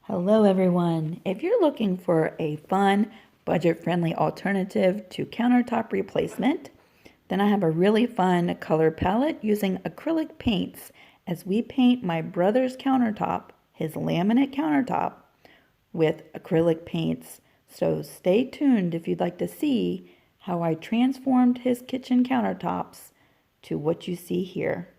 Hello everyone. If you're looking for a fun, budget-friendly alternative to countertop replacement, then I have a really fun color palette using acrylic paints as we paint my brother's countertop, his laminate countertop, with acrylic paints. So stay tuned if you'd like to see how I transformed his kitchen countertops to what you see here.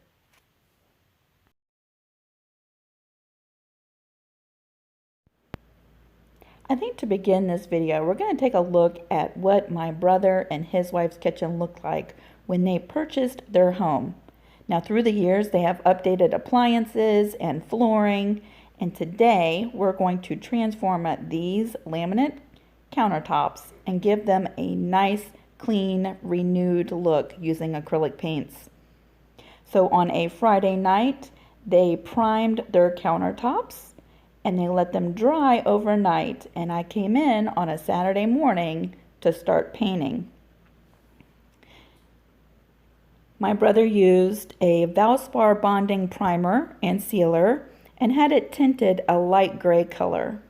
I think to begin this video, we're going to take a look at what my brother and his wife's kitchen looked like when they purchased their home. Now, through the years, they have updated appliances and flooring, and today we're going to transform these laminate countertops and give them a nice, clean, renewed look using acrylic paints. So on a Friday night, they primed their countertops and they let them dry overnight, and I came in on a Saturday morning to start painting. My brother used a Valspar bonding primer and sealer and had it tinted a light gray color.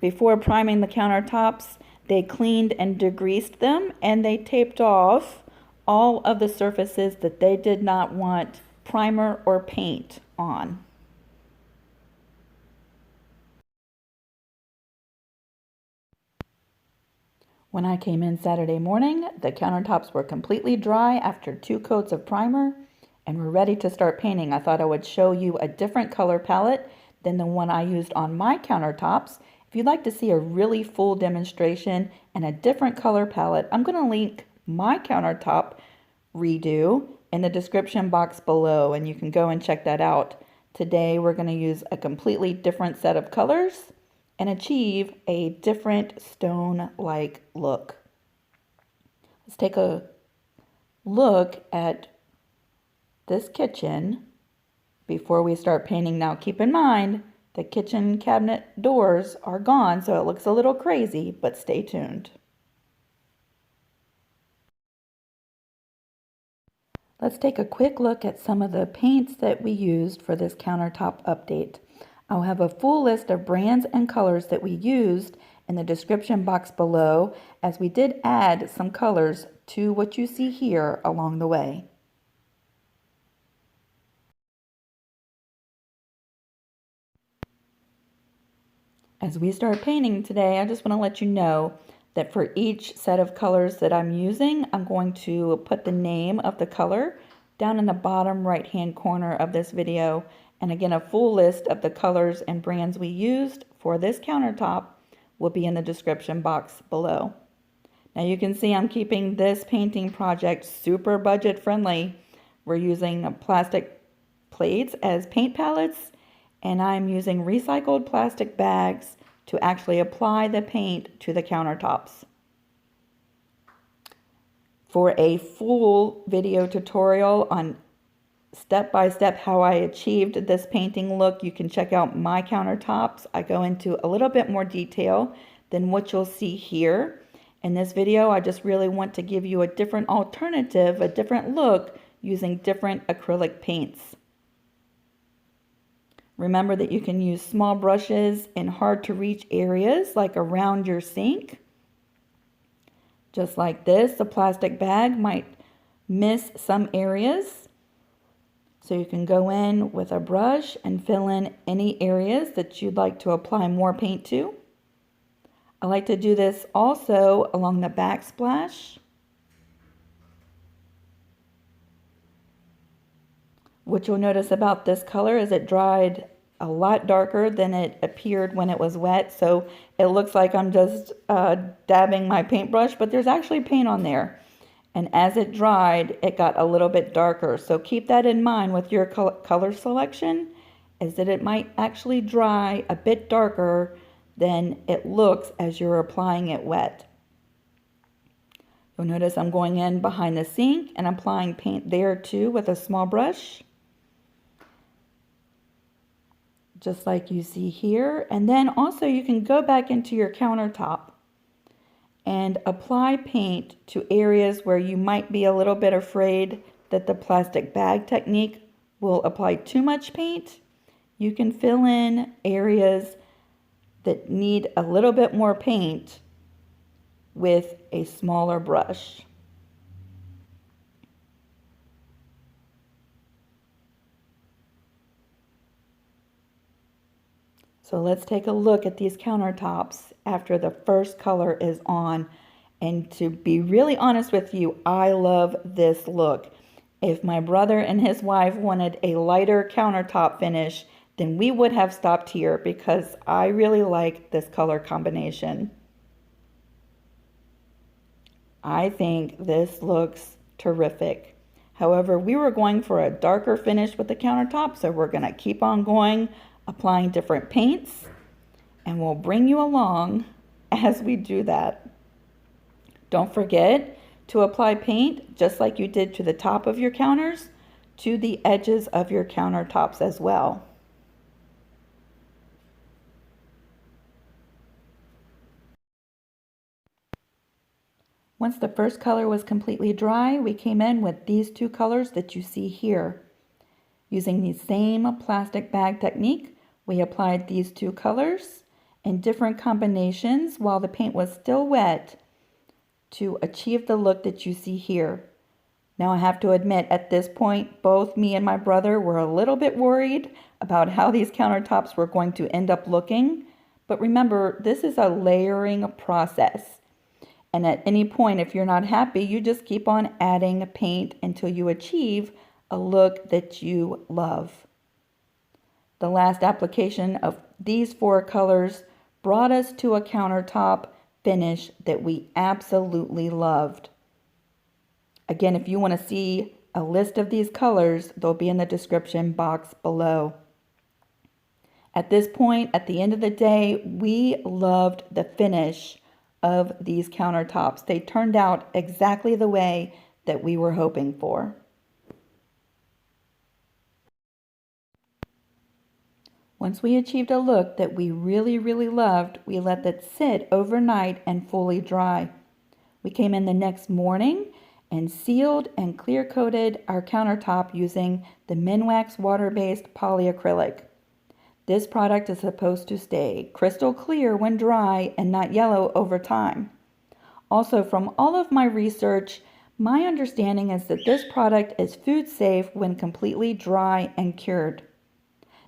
Before priming the countertops, they cleaned and degreased them, and they taped off all of the surfaces that they did not want primer or paint on. When I came in Saturday morning, the countertops were completely dry after 2 coats of primer and were ready to start painting. I thought I would show you a different color palette than the one I used on my countertops. If you'd like to see a really full demonstration and a different color palette, I'm going to link my countertop redo in the description box below, and you can go and check that out. Today we're going to use a completely different set of colors and achieve a different stone-like look. Let's take a look at this kitchen before we start painting. Now keep in mind, the kitchen cabinet doors are gone, so it looks a little crazy, but stay tuned. Let's take a quick look at some of the paints that we used for this countertop update. I'll have a full list of brands and colors that we used in the description box below, as we did add some colors to what you see here along the way. As we start painting today, I just want to let you know that for each set of colors that I'm using, I'm going to put the name of the color down in the bottom right hand corner of this video. And again, a full list of the colors and brands we used for this countertop will be in the description box below. Now you can see I'm keeping this painting project super budget friendly. We're using plastic plates as paint palettes, and I'm using recycled plastic bags to actually apply the paint to the countertops. For a full video tutorial on step-by-step how I achieved this painting look, you can check out my countertops. I go into a little bit more detail than what you'll see here. In this video, I just really want to give you a different alternative, a different look using different acrylic paints. Remember that you can use small brushes in hard to reach areas like around your sink. Just like this, the plastic bag might miss some areas. So you can go in with a brush and fill in any areas that you'd like to apply more paint to. I like to do this also along the backsplash. What you'll notice about this color is it dried a lot darker than it appeared when it was wet. So it looks like I'm just dabbing my paintbrush, but there's actually paint on there. And as it dried, it got a little bit darker. So keep that in mind with your color selection, is that it might actually dry a bit darker than it looks as you're applying it wet. You'll notice I'm going in behind the sink and applying paint there too with a small brush, just like you see here. And then also you can go back into your countertop and apply paint to areas where you might be a little bit afraid that the plastic bag technique will apply too much paint. You can fill in areas that need a little bit more paint with a smaller brush. So let's take a look at these countertops after the first color is on. And to be really honest with you, I love this look. If my brother and his wife wanted a lighter countertop finish, then we would have stopped here because I really like this color combination. I think this looks terrific. However, we were going for a darker finish with the countertop, so we're going to keep on going, applying different paints, and we'll bring you along as we do that. Don't forget to apply paint just like you did to the top of your counters, to the edges of your countertops as well. Once the first color was completely dry, we came in with these two colors that you see here. Using the same plastic bag technique, we applied these two colors in different combinations while the paint was still wet to achieve the look that you see here. Now I have to admit, at this point, both me and my brother were a little bit worried about how these countertops were going to end up looking. But remember, this is a layering process. And at any point, if you're not happy, you just keep on adding paint until you achieve a look that you love. The last application of these four colors brought us to a countertop finish that we absolutely loved. Again, if you want to see a list of these colors, they'll be in the description box below. At this point, at the end of the day, we loved the finish of these countertops. They turned out exactly the way that we were hoping for. Once we achieved a look that we really loved, we let that sit overnight and fully dry. We came in the next morning and sealed and clear coated our countertop using the Minwax water-based polyacrylic. This product is supposed to stay crystal clear when dry and not yellow over time. Also, from all of my research, my understanding is that this product is food safe when completely dry and cured.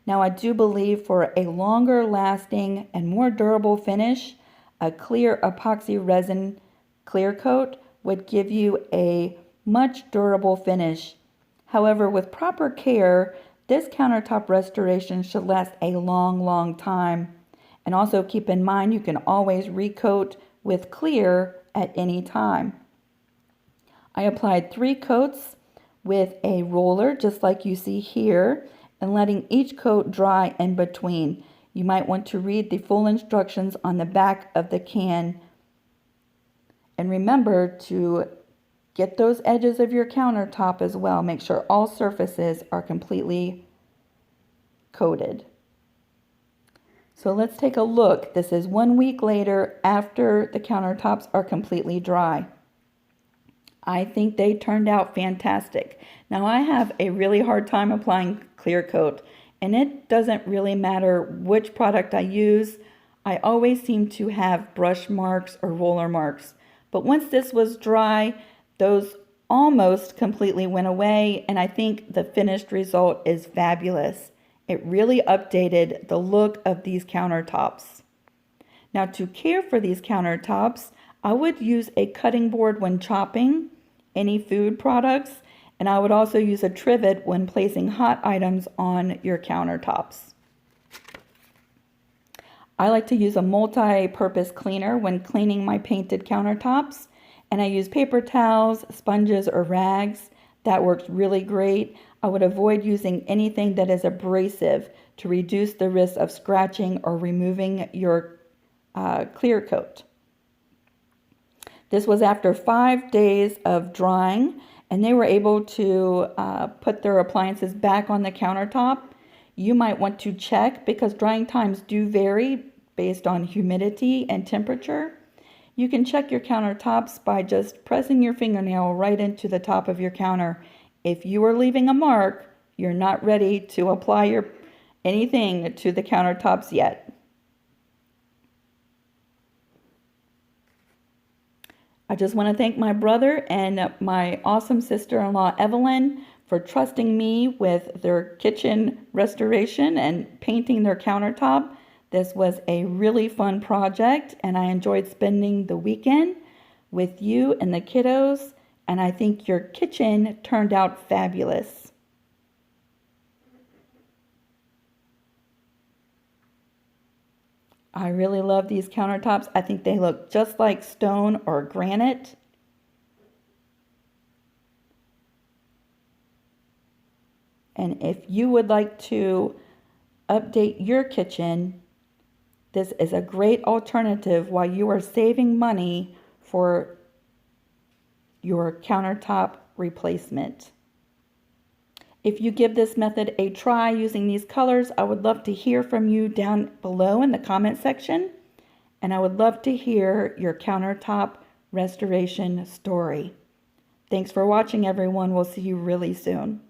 Now, I do believe for a longer lasting and more durable finish, a clear epoxy resin clear coat would give you a much durable finish. However, with proper care, this countertop restoration should last a long time. And also keep in mind, you can always recoat with clear at any time. I applied 3 coats with a roller, just like you see here, and letting each coat dry in between. You might want to read the full instructions on the back of the can. And remember to get those edges of your countertop as well. Make sure all surfaces are completely coated. So let's take a look. This is 1 week later after the countertops are completely dry. I think they turned out fantastic. Now I have a really hard time applying clear coat, and it doesn't really matter which product I use. I always seem to have brush marks or roller marks. But once this was dry, those almost completely went away, and I think the finished result is fabulous. It really updated the look of these countertops. Now, to care for these countertops, I would use a cutting board when chopping any food products, and I would also use a trivet when placing hot items on your countertops. I like to use a multi-purpose cleaner when cleaning my painted countertops, and I use paper towels, sponges, or rags. That works really great. I would avoid using anything that is abrasive to reduce the risk of scratching or removing your clear coat. This was after 5 days of drying, and they were able to put their appliances back on the countertop. You might want to check because drying times do vary based on humidity and temperature. You can check your countertops by just pressing your fingernail right into the top of your counter. If you are leaving a mark, you're not ready to apply your anything to the countertops yet. I just want to thank my brother and my awesome sister-in-law Evelyn for trusting me with their kitchen restoration and painting their countertop. This was a really fun project, and I enjoyed spending the weekend with you and the kiddos, and I think your kitchen turned out fabulous. I really love these countertops. I think they look just like stone or granite. And if you would like to update your kitchen, this is a great alternative while you are saving money for your countertop replacement. If you give this method a try using these colors, I would love to hear from you down below in the comment section. And I would love to hear your countertop restoration story. Thanks for watching, everyone. We'll see you really soon.